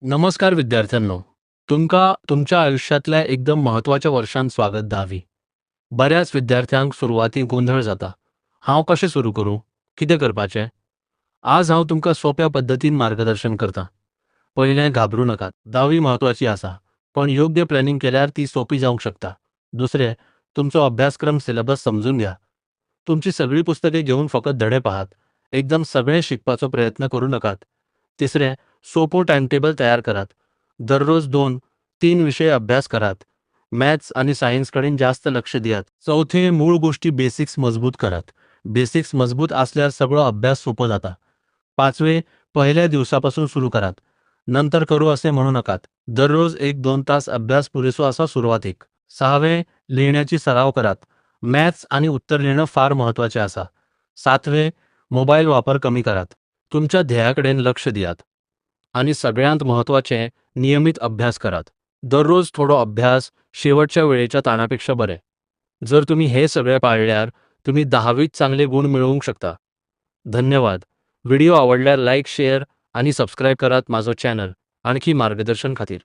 नमस्कार विद्यार्थ्यांनो. तुमच्या आयुष्यातल्या एकदम महत्त्वाच्या वर्षांत स्वागत दावी. बऱ्याच विद्यार्थ्यांक सुरवातीक गोंधळ जाता. हांव कशें सुरू करूं? कितें करपाचें? आज हांव तुमकां सोप्या पद्दतीन मार्गदर्शन करतां. पयलें घाबरूं नाकात. 10वी म्हत्वाची आसा, पण योग्य प्लॅनिंग केल्यार ती सोपी जावंक शकता. दुसरें, तुमचो अभ्यासक्रम सिलेबस समजून घ्या. तुमची सगळी पुस्तके घेवन फकत धडे पहात. एकदम सगळें शिकपाचो प्रयत्न करूं नाकात. तिसरें, सोपो टायमटेबल तयार करात. दररोज 2-3 विशय अभ्यास करात. मॅथ्स आणि सायन्स कडेन जास्त लक्ष दियात. चौथें, मूळ गोष्टी बेसिक्स मजबूत करात. बेसिक्स मजबूत असल्यार सगळो अभ्यास सोपो जाता. पाचवें, पहिल्या दिवसापासून सुरू करात. नंतर करू असे म्हणू नकात. दररोज 1-2 तास अभ्यास पुरेसो आसा सुरवातीक. सहावें, लिहिण्याची सराव करात. मॅथ्स आणि उत्तर लिहिणं फार महत्त्वाचे आसा. सातवें, मोबाईल वापर कमी करात. तुमच्या ध्येयाकडेन लक्ष दियात. आणि सगळ्यांत महत्त्वाचें, नियमित अभ्यास करात. दररोज थोडो अभ्यास शेवटच्या वेळेच्या ताणापेक्षा बरें. जर तुम्ही हे सगळे पाळल्यार तुम्ही 10वीत चांगले गुण मिळवूंक शकता. धन्यवाद. व्हिडिओ आवडल्यार लाईक, शेअर आणि सबस्क्राईब करात माझो चॅनल. आणखी मार्गदर्शन खातीर.